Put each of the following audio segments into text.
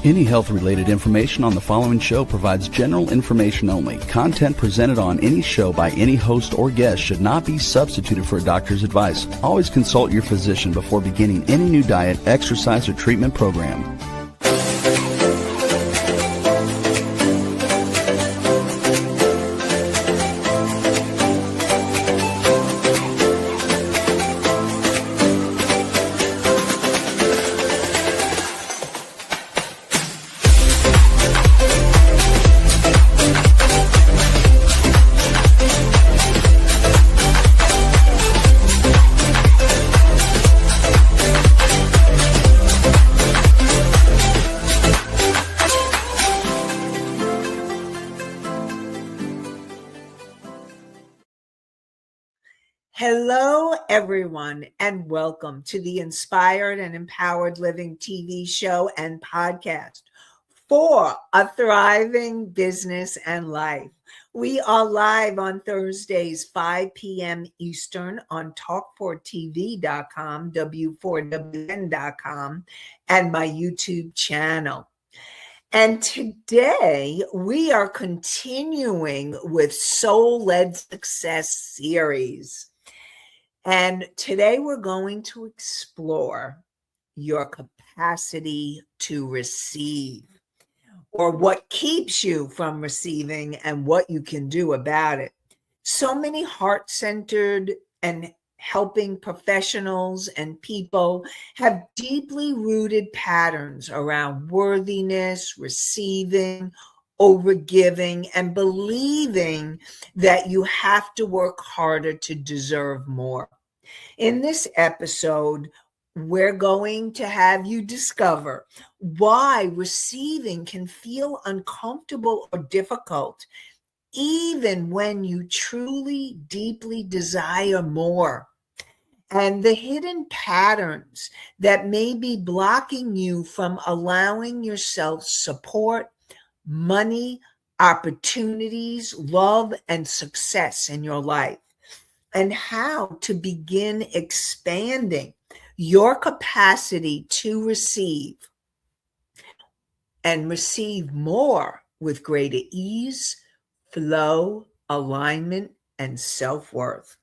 Any health-related information on the following show provides general information only. Content presented on any show by any host or guest should not be substituted for a doctor's advice. Always consult your physician before beginning any new diet, exercise, or treatment program. Hello, everyone, and welcome to the Inspired and Empowered Living TV show and podcast for a thriving business and life. We are live on Thursdays, 5 p.m. Eastern on talk4tv.com, w4wn.com, and my YouTube channel. And today we are continuing with Soul-Led Success series. And today we're going to explore your capacity to receive, or what keeps you from receiving and what you can do about it. So many heart-centered and helping professionals and people have deeply rooted patterns around worthiness, receiving, overgiving, and believing that you have to work harder to deserve more. In this episode, we're going to have you discover why receiving can feel uncomfortable or difficult, even when you truly, deeply desire more, and the hidden patterns that may be blocking you from allowing yourself support, money, opportunities, love, and success in your life, and how to begin expanding your capacity to receive and receive more with greater ease, flow, alignment, and self-worth.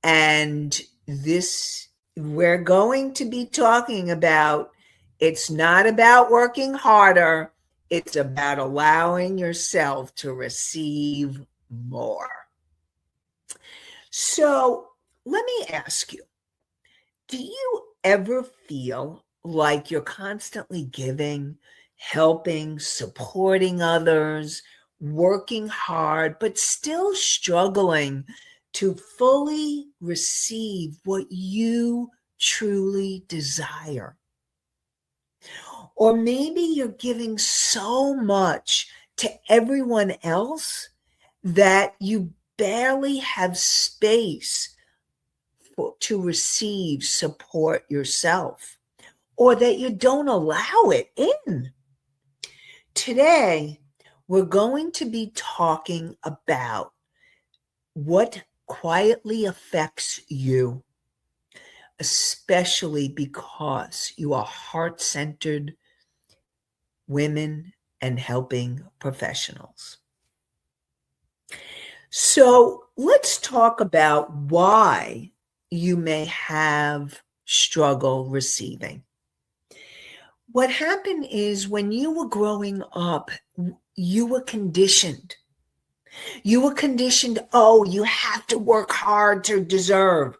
And this, we're going to be talking about, it's not about working harder, it's about allowing yourself to receive more. So let me ask you, do you ever feel like you're constantly giving, helping, supporting others, working hard, but still struggling to fully receive what you truly desire? Or maybe you're giving so much to everyone else that you barely have space to receive support yourself, or that you don't allow it in. Today, we're going to be talking about what quietly affects you, especially because you are heart-centered women and helping professionals. So let's talk about why you may have struggle receiving. What happened is, when you were growing up, you were conditioned. You were conditioned, oh, you have to work hard to deserve,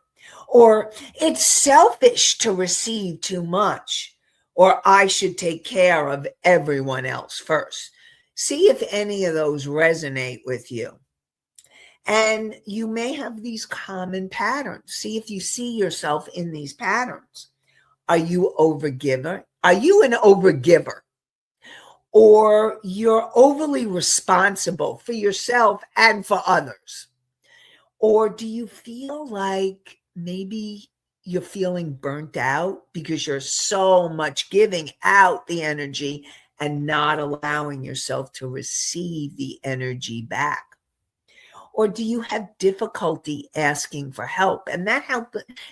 or it's selfish to receive too much, or I should take care of everyone else first. See if any of those resonate with you. And you may have these common patterns. See if you see yourself in these patterns. Are you overgiver? Are you an overgiver? Or you're overly responsible for yourself and for others? Or do you feel like maybe you're feeling burnt out because you're so much giving out the energy and not allowing yourself to receive the energy back? Or do you have difficulty asking for help? And that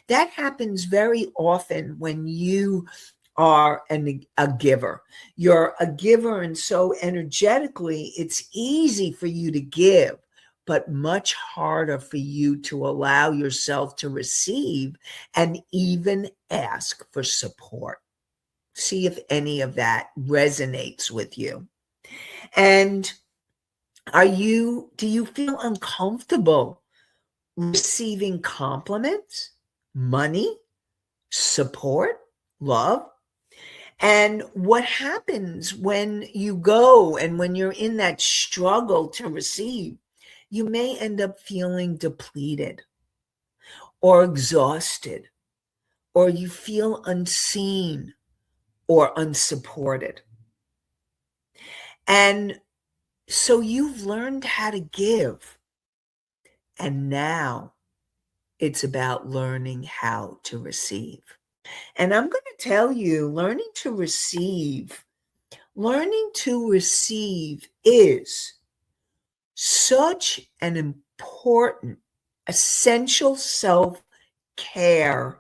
happens very often when you are a giver. You're a giver, and so energetically, it's easy for you to give, but much harder for you to allow yourself to receive and even ask for support. See if any of that resonates with you. And do you feel uncomfortable receiving compliments, money, support, love? And what happens when you go and when you're in that struggle to receive, you may end up feeling depleted or exhausted, or you feel unseen or unsupported. And so you've learned how to give. And now it's about learning how to receive. And I'm going to tell you, learning to receive is such an important, essential self-care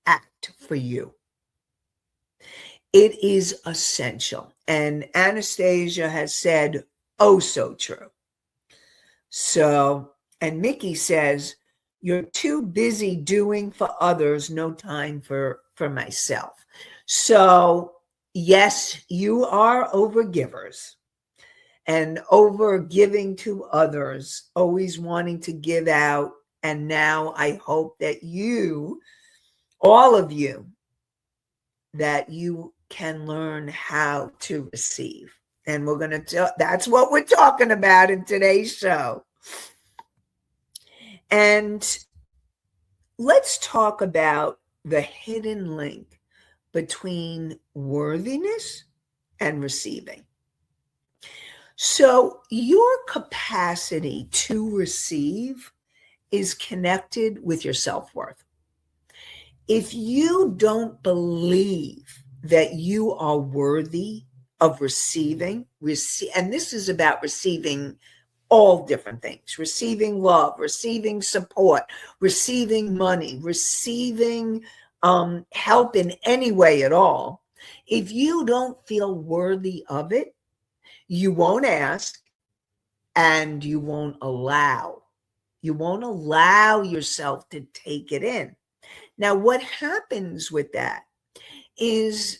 act for you. It is essential. And Anastasia has said, oh, so true. So, and Mickey says, you're too busy doing for others, no time for myself. So, yes, you are overgivers and over giving to others, always wanting to give out. And now I hope that all of you, that you can learn how to receive. And we're going to that's what we're talking about in today's show. And let's talk about the hidden link between worthiness and receiving. So your capacity to receive is connected with your self-worth. If you don't believe that you are worthy of receiving, and this is about receiving all different things, receiving love, receiving support, receiving money, receiving help in any way at all. If you don't feel worthy of it, you won't ask and you won't allow. You won't allow yourself to take it in. Now, what happens with that is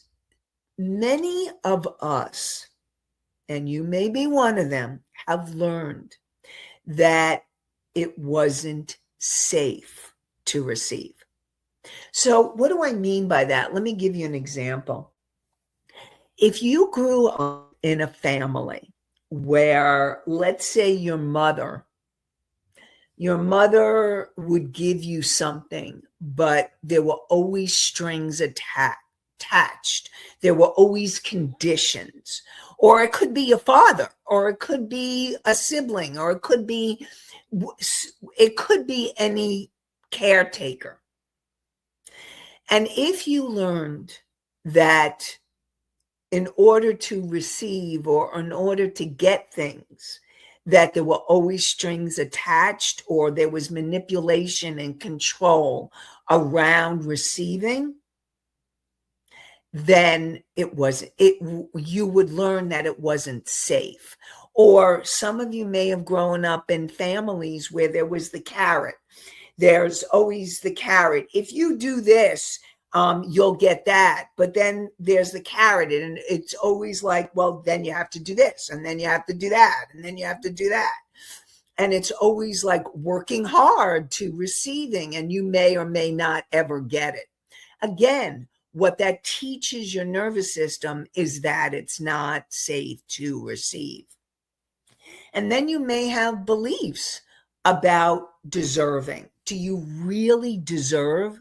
many of us, and you may be one of them, have learned that it wasn't safe to receive. So what do I mean by that? Let me give you an example. If you grew up in a family where, let's say, your mother would give you something, but there were always strings attached. There were always conditions. Or it could be your father, or it could be a sibling, or it could be any caretaker. And if you learned that in order to receive or in order to get things, that there were always strings attached, or there was manipulation and control around receiving, then you would learn that it wasn't safe. Or some of you may have grown up in families where there was the carrot. There's always the carrot. If you do this, you'll get that. But then there's the carrot, and it's always like, well, then you have to do this, and then you have to do that, and then you have to do that. And it's always like working hard to receiving, and you may or may not ever get it. Again, what that teaches your nervous system is that it's not safe to receive. And then you may have beliefs about deserving. Do you really deserve?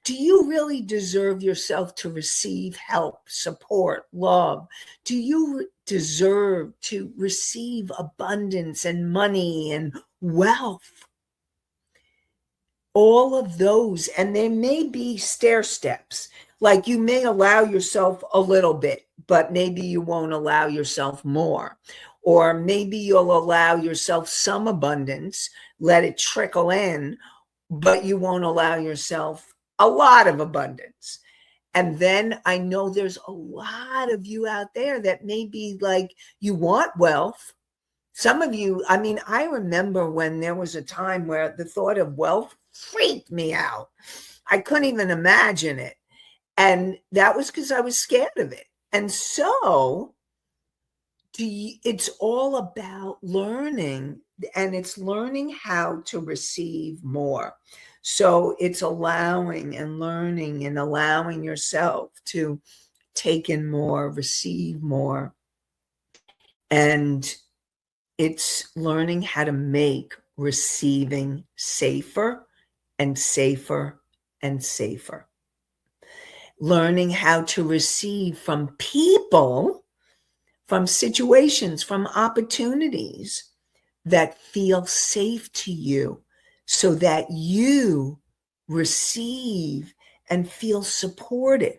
Do you really deserve yourself to receive help, support, love? Do you deserve to receive abundance and money and wealth? All of those, and there may be stair steps. Like you may allow yourself a little bit, but maybe you won't allow yourself more. Or maybe you'll allow yourself some abundance, let it trickle in, but you won't allow yourself a lot of abundance. And then I know there's a lot of you out there that may be like, you want wealth. Some of you, I mean, I remember when there was a time where the thought of wealth freaked me out. I couldn't even imagine it. And that was because I was scared of it. And so it's all about learning, and it's learning how to receive more. So it's allowing and learning and allowing yourself to take in more, receive more. And it's learning how to make receiving safer and safer and safer. Learning how to receive from people, from situations, from opportunities that feel safe to you, so that you receive and feel supported.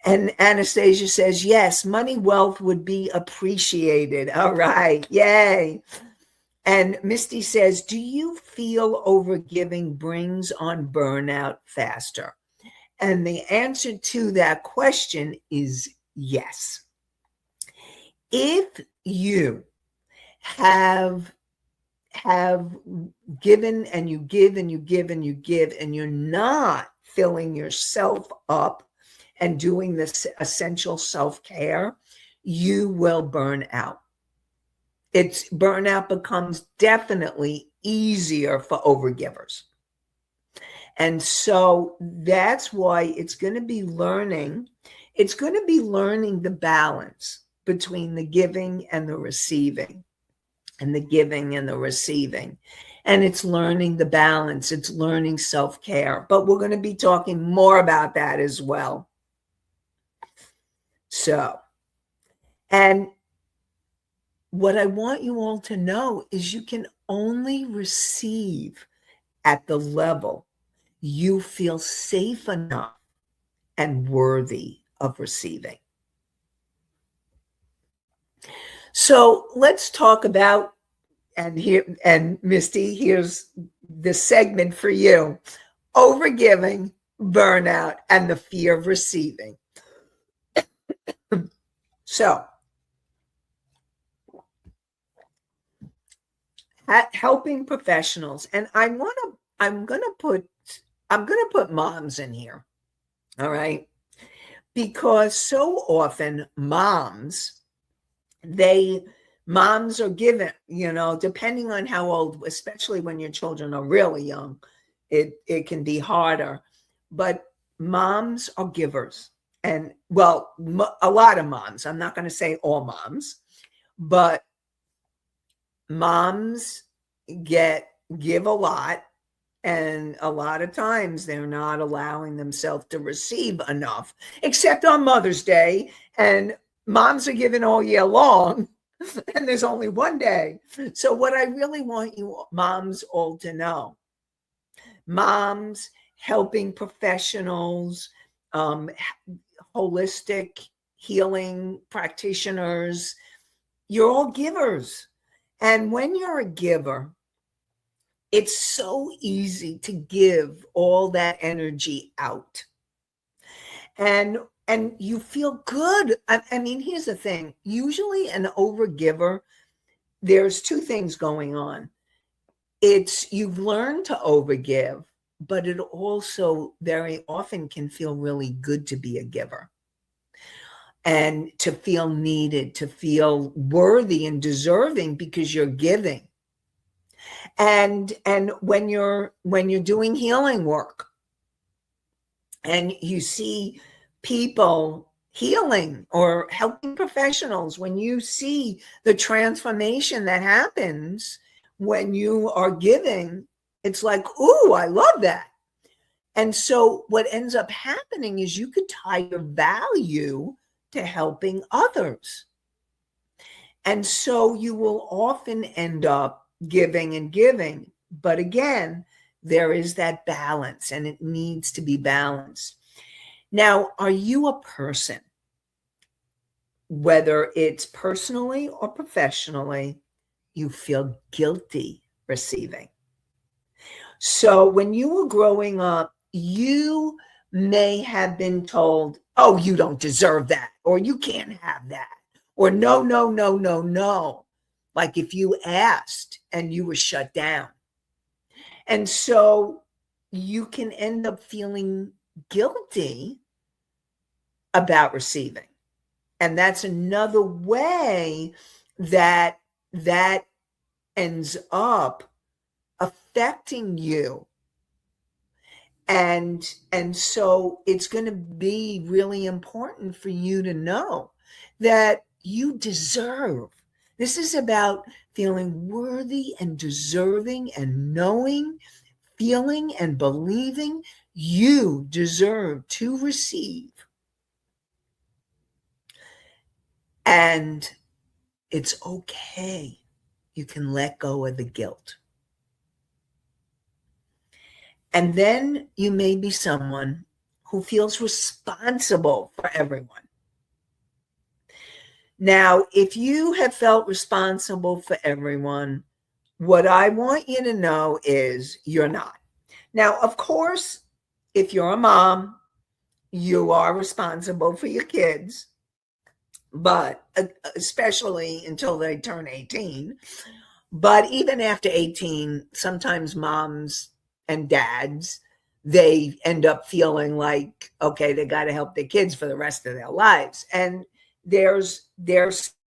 And Anastasia says, yes, money wealth would be appreciated. All right. Yay. And Misty says, do you feel overgiving brings on burnout faster? And the answer to that question is yes. If you have given and you give and you give and you give, and you're not filling yourself up and doing this essential self-care, you will burn out. Burnout becomes definitely easier for overgivers. And so that's why it's going to be learning the balance between the giving and the receiving, and the giving and the receiving. And it's learning the balance. It's learning self-care. But we're going to be talking more about that as well. So, and what I want you all to know is you can only receive at the level you feel safe enough and worthy of receiving. So let's talk about, and Misty, here's the segment for you: overgiving, burnout, and the fear of receiving. So, helping professionals, and I'm gonna put moms in here, all right? Because so often moms are given, depending on how old, especially when your children are really young, it can be harder. But moms are givers. And well, a lot of moms, I'm not going to say all moms, but moms give a lot, and a lot of times they're not allowing themselves to receive enough, except on Mother's Day, and moms are giving all year long, and there's only one day. So what I really want you moms all to know, moms, helping professionals, holistic healing practitioners, you're all givers. And when you're a giver, it's so easy to give all that energy out. And you feel good. I mean, here's the thing. Usually an overgiver, there's two things going on. It's you've learned to overgive, but it also very often can feel really good to be a giver. And to feel needed, to feel worthy and deserving because you're giving. And when you're doing healing work and you see people healing or helping professionals, when you see the transformation that happens when you are giving, it's like, ooh, I love that. And so what ends up happening is you could tie your value to helping others. And so you will often end up giving and giving. But again, there is that balance, and it needs to be balanced. Now, are you a person, whether it's personally or professionally, you feel guilty receiving? So when you were growing up, you may have been told, oh, you don't deserve that, or you can't have that, or no, no, no, no, no. Like if you asked and you were shut down. And so you can end up feeling guilty about receiving. And that's another way that that ends up affecting you. And so it's going to be really important for you to know that you deserve. This is about feeling worthy and deserving and knowing, feeling and believing you deserve to receive. And it's okay. You can let go of the guilt. And then you may be someone who feels responsible for everyone. Now, if you have felt responsible for everyone, what I want you to know is you're not. Now, of course, if you're a mom, you are responsible for your kids, but especially until they turn 18. But even after 18, sometimes moms and dads, they end up feeling like, okay, they got to help their kids for the rest of their lives. And there's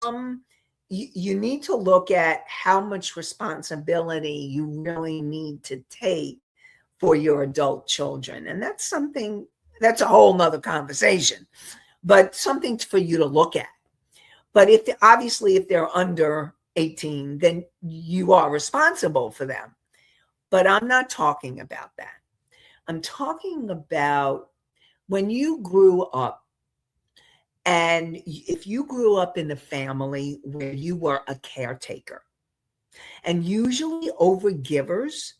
some, you need to look at how much responsibility you really need to take for your adult children. And that's something, that's a whole nother conversation, but something for you to look at. But if obviously, if they're under 18, then you are responsible for them. But I'm not talking about that. I'm talking about when you grew up, and if you grew up in a family where you were a caretaker, and usually overgivers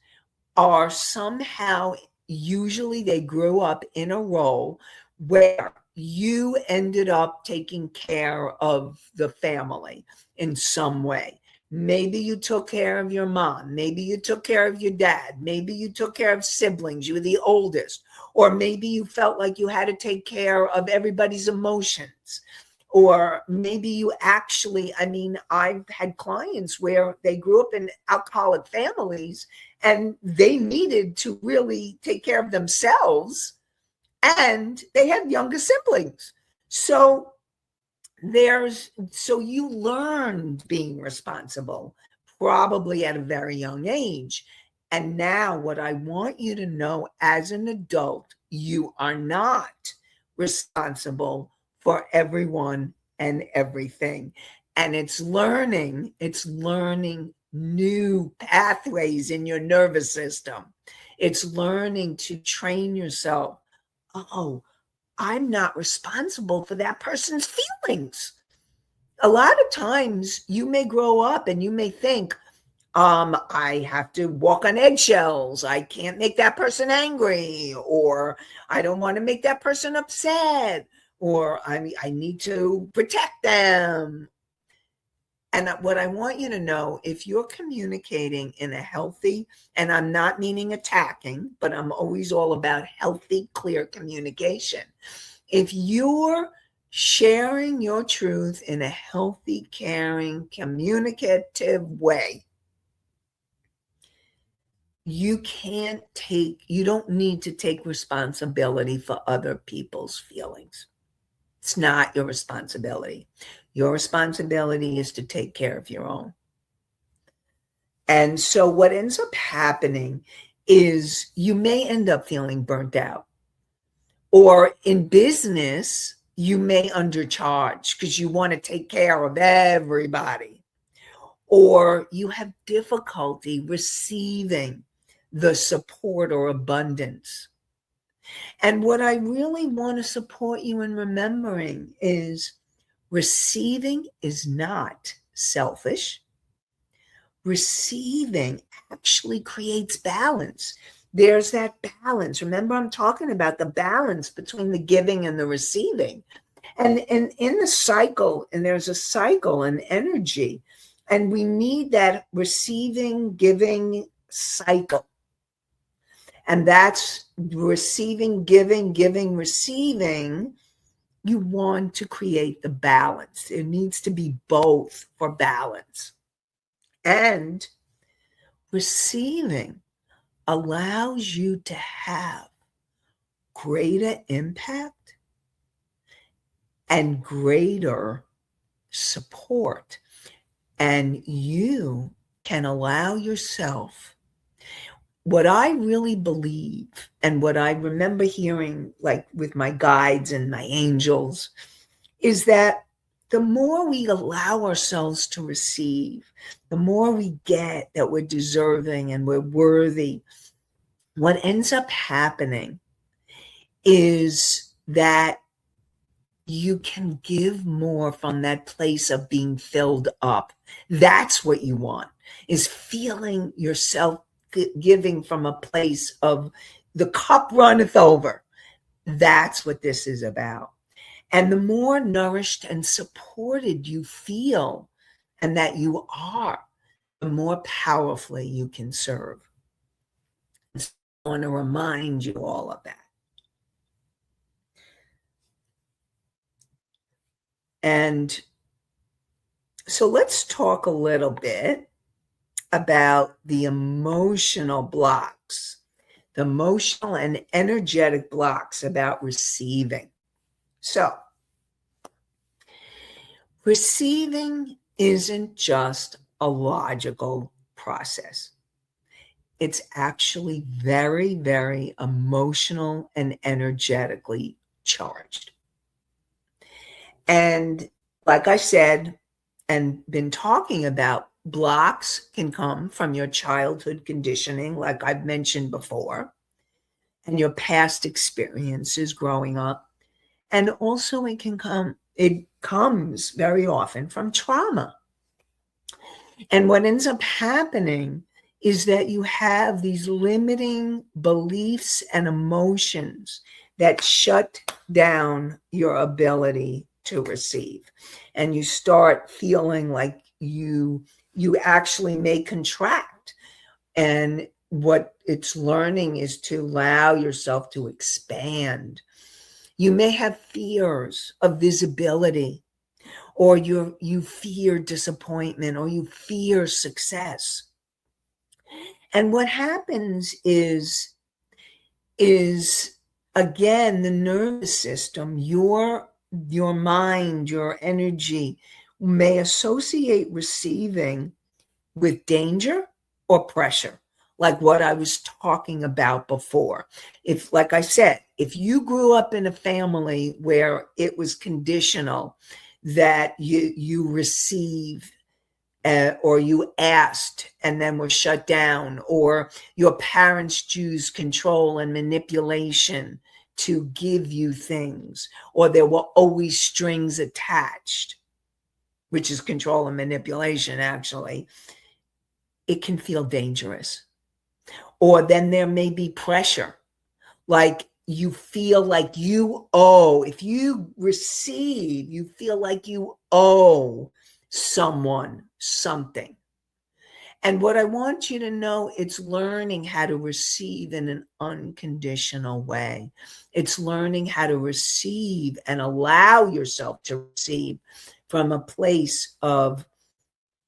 are somehow, usually they grew up in a role where you ended up taking care of the family in some way. Maybe you took care of your mom. Maybe you took care of your dad. Maybe you took care of siblings. You were the oldest. Or maybe you felt like you had to take care of everybody's emotions. Or maybe you actually, I mean, I've had clients where they grew up in alcoholic families and they needed to really take care of themselves, and they had younger siblings. So you learned being responsible probably at a very young age. And now what I want you to know, as an adult, you are not responsible for everyone and everything. And it's learning new pathways in your nervous system. It's learning to train yourself. Oh, I'm not responsible for that person's feelings. A lot of times you may grow up and you may think, I have to walk on eggshells. I can't make that person angry, or I don't want to make that person upset, or I need to protect them. And what I want you to know, if you're communicating in a healthy, and I'm not meaning attacking, but I'm always all about healthy, clear communication. If you're sharing your truth in a healthy, caring, communicative way, you don't need to take responsibility for other people's feelings. It's not your responsibility. Your responsibility is to take care of your own. And so what ends up happening is you may end up feeling burnt out. Or in business, you may undercharge because you want to take care of everybody. Or you have difficulty receiving the support or abundance. And what I really want to support you in remembering is receiving is not selfish. Receiving actually creates balance. There's that balance. Remember, I'm talking about the balance between the giving and the receiving. And in the cycle, and there's a cycle and energy, and we need that receiving, giving cycle. And that's receiving, giving, giving, receiving. You want to create the balance. It needs to be both for balance. And receiving allows you to have greater impact and greater support. And you can allow yourself, what I really believe and what I remember hearing, like with my guides and my angels, is that the more we allow ourselves to receive, the more we get that we're deserving and we're worthy, what ends up happening is that you can give more from that place of being filled up. That's what you want, is feeling yourself giving from a place of the cup runneth over. That's what this is about. And the more nourished and supported you feel and that you are, the more powerfully you can serve. So I want to remind you all of that. And so let's talk a little bit about the emotional blocks, the emotional and energetic blocks about receiving. So, receiving isn't just a logical process. It's actually very, very emotional and energetically charged. And like I said, and been talking about, blocks can come from your childhood conditioning, like I've mentioned before, and your past experiences growing up. And also it comes very often from trauma. And what ends up happening is that you have these limiting beliefs and emotions that shut down your ability to receive. And you start feeling like you actually may contract. And what it's learning is to allow yourself to expand. You may have fears of visibility, or you fear disappointment, or you fear success. And what happens is again, the nervous system, your mind, your energy may associate receiving with danger or pressure, like what I was talking about before. If, like I said, if you grew up in a family where it was conditional that you receive or you asked and then were shut down, or your parents used control and manipulation to give you things, or there were always strings attached, which is control and manipulation actually, it can feel dangerous. Or then there may be pressure, like you feel like you owe. If you receive, you feel like you owe someone something. And what I want you to know, it's learning how to receive in an unconditional way. It's learning how to receive and allow yourself to receive from a place of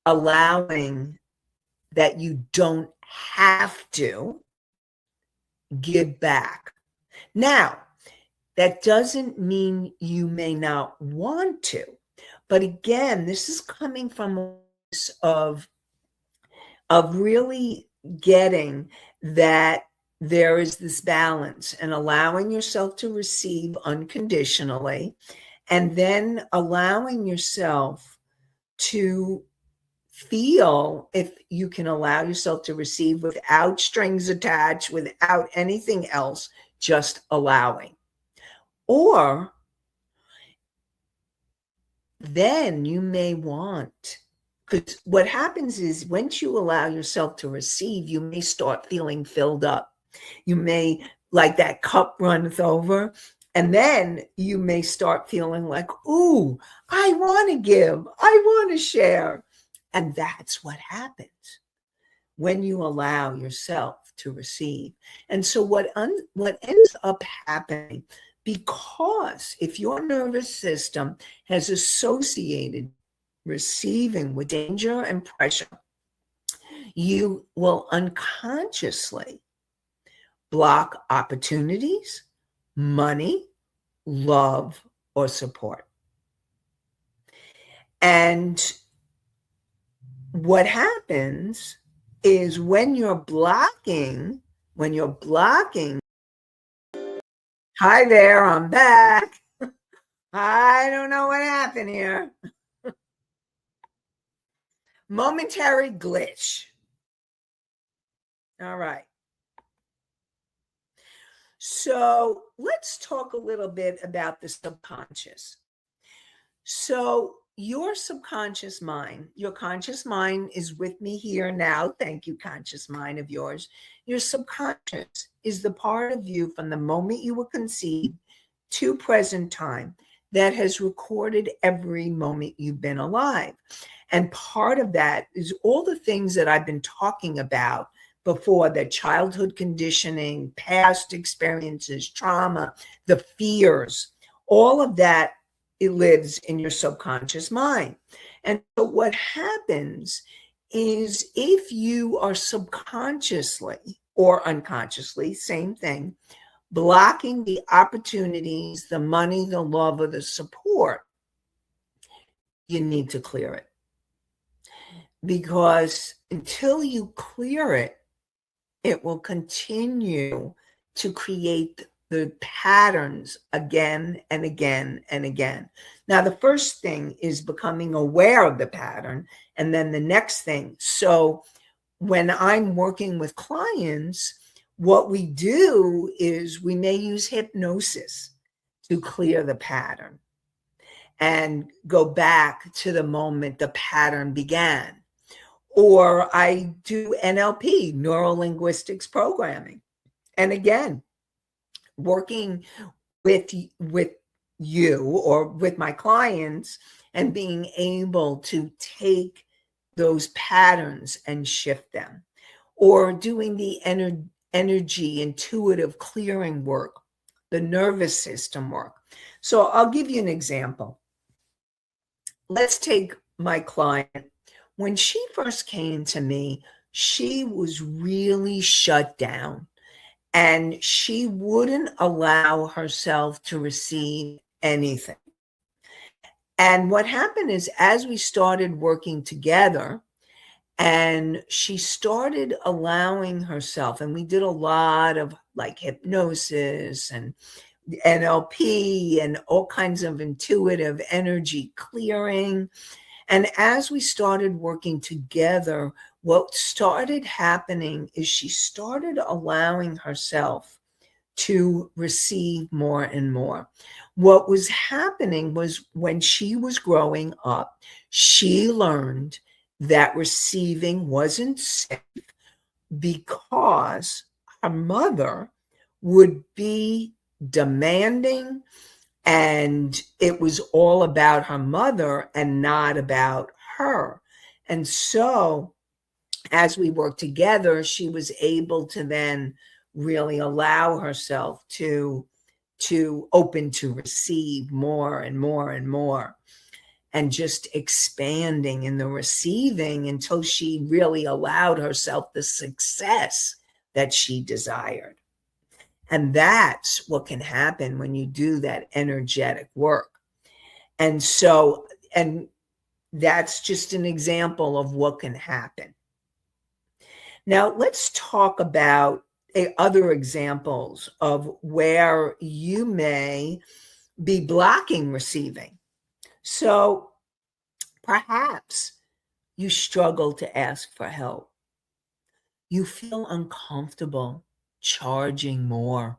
allowing that you don't have to give back. Now, that doesn't mean you may not want to. But again, this is coming from a place of really getting that there is this balance and allowing yourself to receive unconditionally, and then allowing yourself to feel, if you can allow yourself to receive without strings attached, without anything else, just allowing. Or then you may want, because what happens is once you allow yourself to receive, you may start feeling filled up. You may, like that cup runneth over, and then you may start feeling like, ooh, I want to give, I want to share. And that's what happens when you allow yourself to receive. And so what ends up happening, because if your nervous system has associated receiving with danger and pressure, you will unconsciously block opportunities, money, love, or support. And what happens is when you're blocking, hi there, I'm back. I don't know what happened here. Momentary glitch. All right. So let's talk a little bit about the subconscious. So your subconscious mind, your conscious mind is with me here now. Thank you, conscious mind of yours. Your subconscious is the part of you from the moment you were conceived to present time that has recorded every moment you've been alive. And part of that is all the things that I've been talking about before, the childhood conditioning, past experiences, trauma, the fears, all of that, it lives in your subconscious mind. And so what happens is if you are subconsciously or unconsciously, same thing, blocking the opportunities, the money, the love, or the support, you need to clear it. Because until you clear it, it will continue to create the patterns again and again and again. Now, the first thing is becoming aware of the pattern, and then the next thing. So when I'm working with clients, what we do is we may use hypnosis to clear the pattern and go back to the moment the pattern began. Or I do NLP, neuro linguistics programming. And again, working with you or with my clients and being able to take those patterns and shift them. Or doing the energy intuitive clearing work, the nervous system work. So I'll give you an example. Let's take my client. When she first came to me, she was really shut down and she wouldn't allow herself to receive anything. And what happened is, as we started working together and she started allowing herself, and we did a lot of like hypnosis and NLP and all kinds of intuitive energy clearing. And as we started working together, what started happening is she started allowing herself to receive more and more. What was happening was when she was growing up, she learned that receiving wasn't safe because her mother would be demanding, and it was all about her mother and not about her. And so as we worked together, she was able to then really allow herself to open to receive more and more and more, and just expanding in the receiving until she really allowed herself the success that she desired. And that's what can happen when you do that energetic work. And so, and that's just an example of what can happen. Now, let's talk about other examples of where you may be blocking receiving. So perhaps you struggle to ask for help. You feel uncomfortable charging more.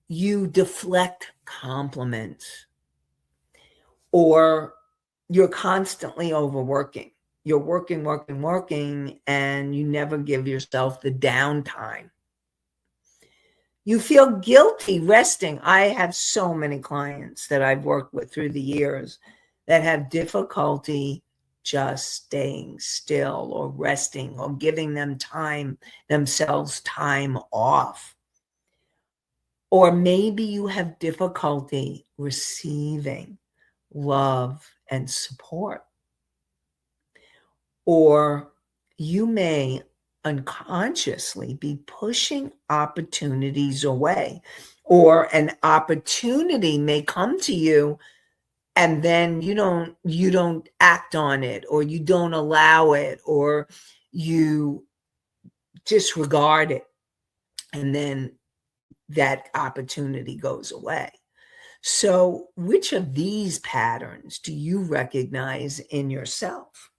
You deflect compliments, or you're constantly overworking. You're working, and you never give yourself the downtime. You feel guilty resting. I have so many clients that I've worked with through the years that have difficulty just staying still or resting or giving themselves time off. Or maybe you have difficulty receiving love and support. Or you may unconsciously be pushing opportunities away, or an opportunity may come to you and then you don't act on it, or you don't allow it, or you disregard it, and then that opportunity goes away. So which of these patterns do you recognize in yourself?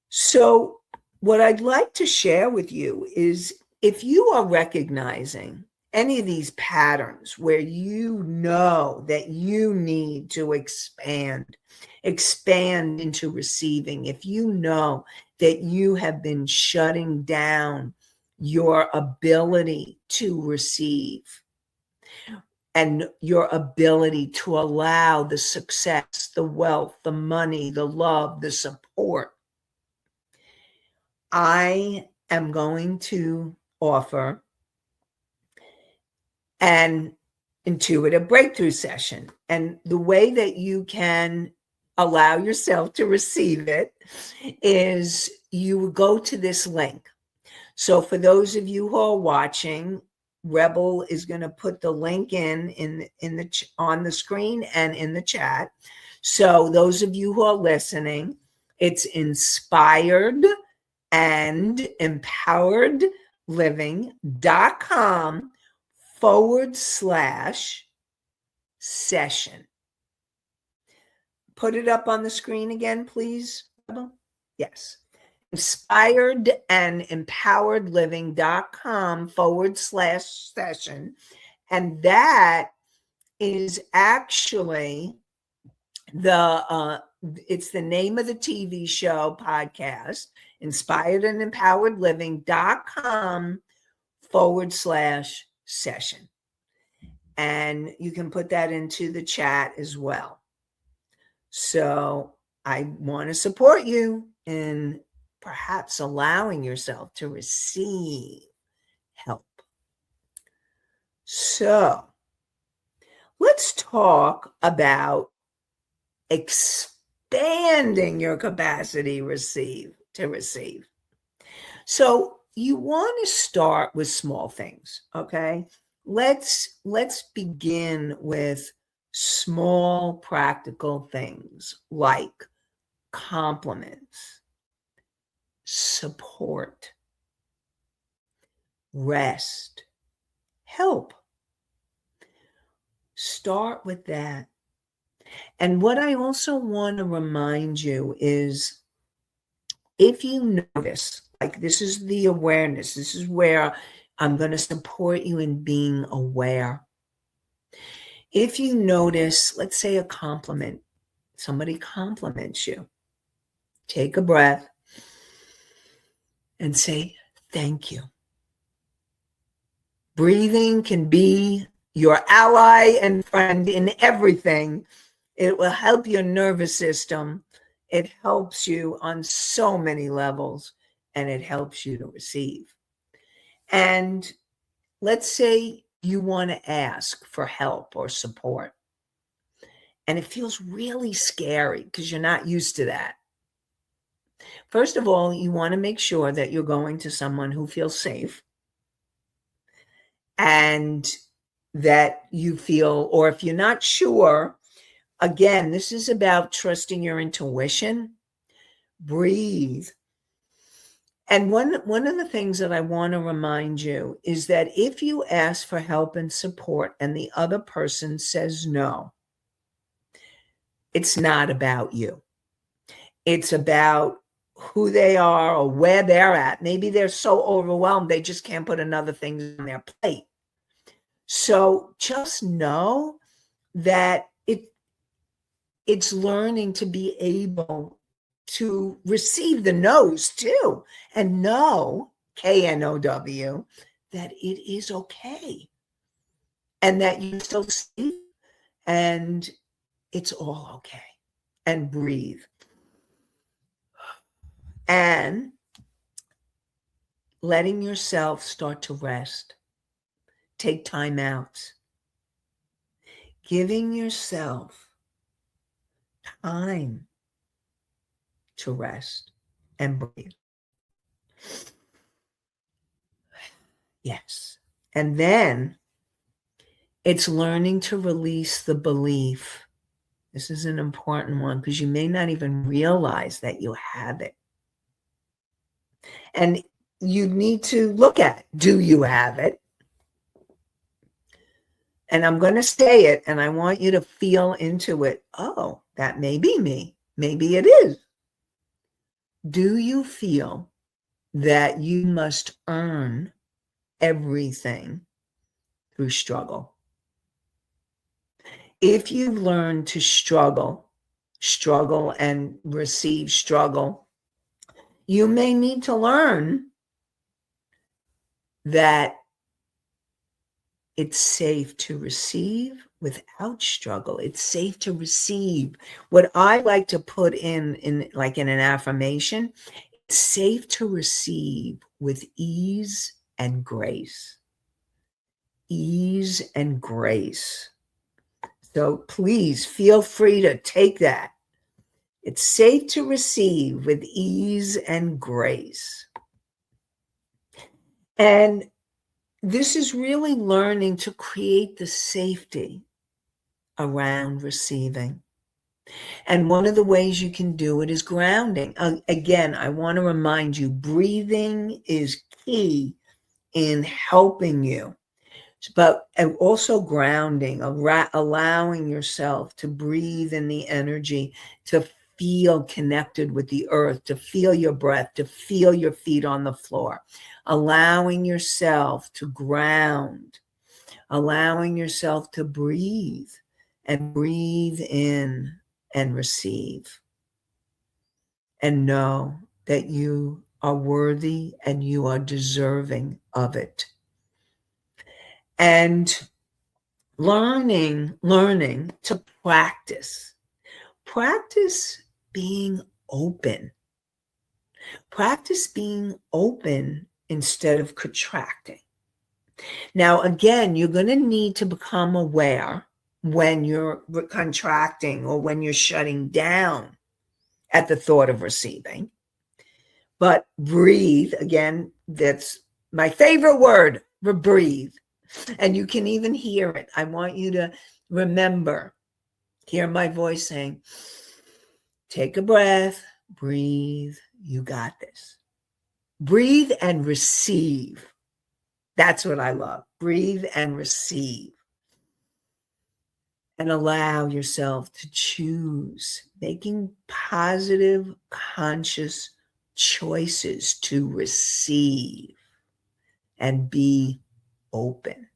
So what I'd like to share with you is, if you are recognizing any of these patterns where you know that you need to expand into receiving, if you know that you have been shutting down your ability to receive and your ability to allow the success, the wealth, the money, the love, the support, I am going to offer an intuitive breakthrough session. And the way that you can allow yourself to receive it is you go to this link. So for those of you who are watching, Rebel is going to put the link on the screen and in the chat. So those of you who are listening, it's inspired and empoweredliving.com/session. Put it up on the screen again, please. Yes. Inspired and empoweredliving.com/session. And that is actually it's the name of the TV show podcast, Inspired and Empowered Living.com/session. And you can put that into the chat as well. So I want to support you in perhaps allowing yourself to receive help. So let's talk about expanding your capacity to receive. So you want to start with small things, okay? Let's begin with small practical things like compliments, support, rest, help. Start with that. And what I also want to remind you is, if you notice, like, this is the awareness, this is where I'm going to support you in being aware. If you notice, let's say a compliment, somebody compliments you, take a breath and say, thank you. Breathing can be your ally and friend in everything. It will help your nervous system. It helps you on so many levels, and it helps you to receive. And let's say you want to ask for help or support, and it feels really scary because you're not used to that. First of all, you want to make sure that you're going to someone who feels safe, and that you feel, or if you're not sure, again, this is about trusting your intuition. Breathe. And one of the things that I want to remind you is that if you ask for help and support and the other person says no, it's not about you. It's about who they are or where they're at. Maybe they're so overwhelmed they just can't put another thing on their plate. So just know that it's learning to be able to receive the no's too, and know, KNOW, that it is okay, and that you still see, and it's all okay. And breathe. And letting yourself start to rest. Take time out. Giving yourself time to rest and breathe. Yes. And then it's learning to release the belief. This is an important one because you may not even realize that you have it. And you need to look at, do you have it? And I'm going to say it, and I want you to feel into it. Oh, that may be me. Maybe it is. Do you feel that you must earn everything through struggle? If you learn to struggle and receive struggle, you may need to learn that it's safe to receive without struggle. It's safe to receive. What I like to put in like in an affirmation, it's safe to receive with ease and grace. Ease and grace. So please feel free to take that. It's safe to receive with ease and grace. And this is really learning to create the safety around receiving. And one of the ways you can do it is grounding. Again, I want to remind you, breathing is key in helping you. But also grounding, allowing yourself to breathe in the energy, to feel connected with the earth, to feel your breath, to feel your feet on the floor, allowing yourself to ground, allowing yourself to breathe and breathe in and receive. And know that you are worthy and you are deserving of it. And learning to practice being open. Practice being open instead of contracting. Now, again, you're going to need to become aware when you're contracting or when you're shutting down at the thought of receiving. But breathe, again, that's my favorite word, breathe. And you can even hear it. I want you to remember, hear my voice saying, take a breath, breathe, you got this. Breathe and receive. That's what I love. Breathe and receive. And allow yourself to choose, making positive, conscious choices to receive and be open.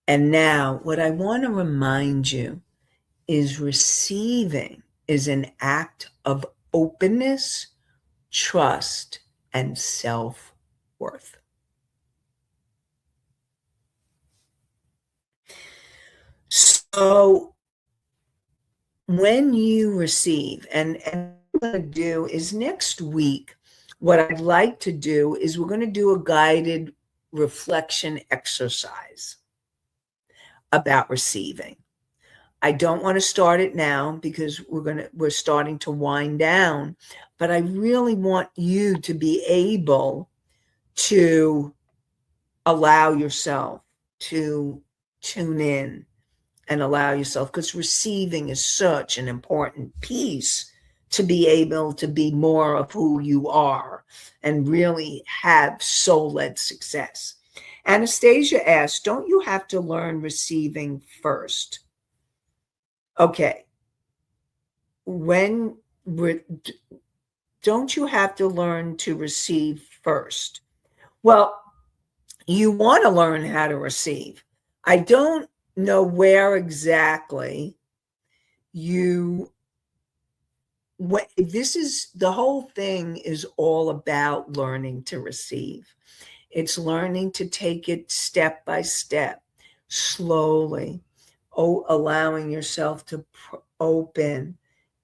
And now, what I want to remind you is receiving is an act of openness, trust, and self-worth. So when you receive, and what I'm going to do is next week, what I'd like to do is we're going to do a guided reflection exercise about receiving. I don't want to start it now because we're starting to wind down, but I really want you to be able to allow yourself to tune in and allow yourself, because receiving is such an important piece to be able to be more of who you are and really have soul-led success. Anastasia asked, don't you have to learn receiving first? Okay. Don't you have to learn to receive first? Well, you want to learn how to receive. I don't know where exactly this is, the whole thing is all about learning to receive. It's learning to take it step by step, slowly, allowing yourself to open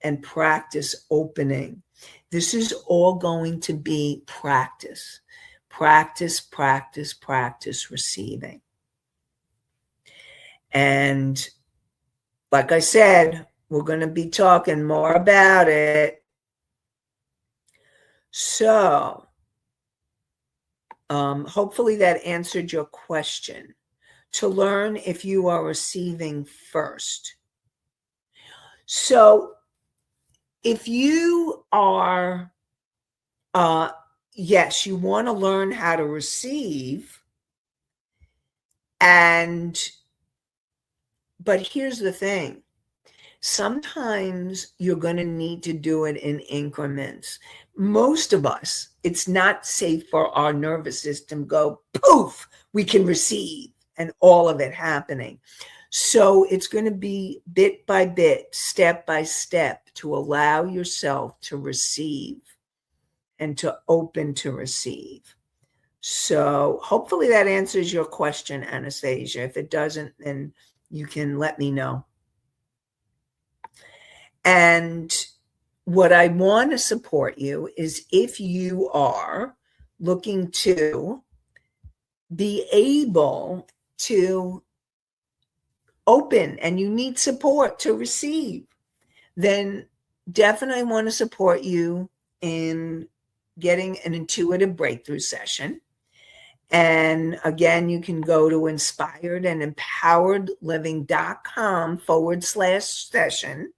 and practice opening. This is all going to be practice, practice, practice, practice receiving. And like I said, we're going to be talking more about it. So, hopefully that answered your question. To learn if you are receiving first. So, if you are, yes, you want to learn how to receive, but here's the thing. Sometimes you're going to need to do it in increments. Most of us, it's not safe for our nervous system go poof, we can receive and all of it happening. So it's going to be bit by bit, step by step, to allow yourself to receive and to open to receive. So hopefully that answers your question, Anastasia. If it doesn't, then you can let me know. And what I want to support you is if you are looking to be able to open and you need support to receive, then definitely want to support you in getting an intuitive breakthrough session. And again, you can go to inspiredandempoweredliving.com/session,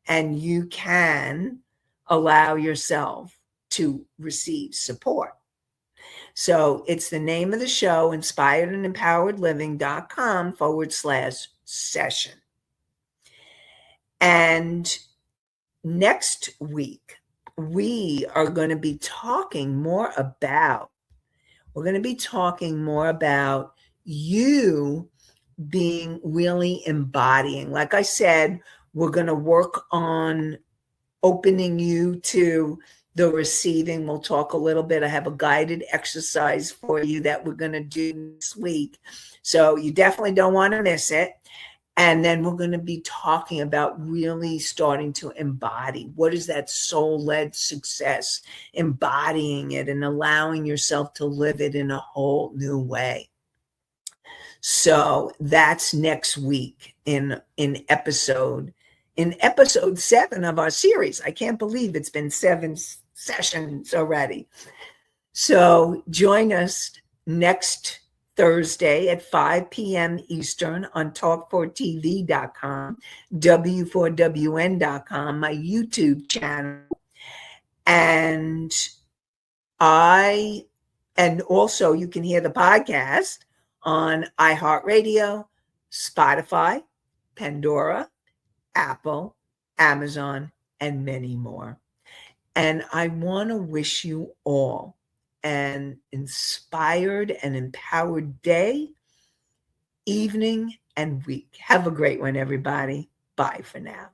and you can allow yourself to receive support. So it's the name of the show, inspiredandempoweredliving.com/session. And next week, we are going to be talking more about you being really embodying. Like I said, we're going to work on opening you to the receiving. We'll talk a little bit. I have a guided exercise for you that we're going to do this week. So you definitely don't want to miss it. And then we're going to be talking about really starting to embody. What is that soul-led success? Embodying it and allowing yourself to live it in a whole new way. So that's next week in episode 7 of our series. I can't believe it's been 7 sessions already. So join us next Thursday at 5 p.m. Eastern on talk4tv.com, w4wn.com, my YouTube channel. And also you can hear the podcast on iHeartRadio, Spotify, Pandora, Apple, Amazon, and many more. And I want to wish you all an inspired and empowered day, evening, and week. Have a great one, everybody. Bye for now.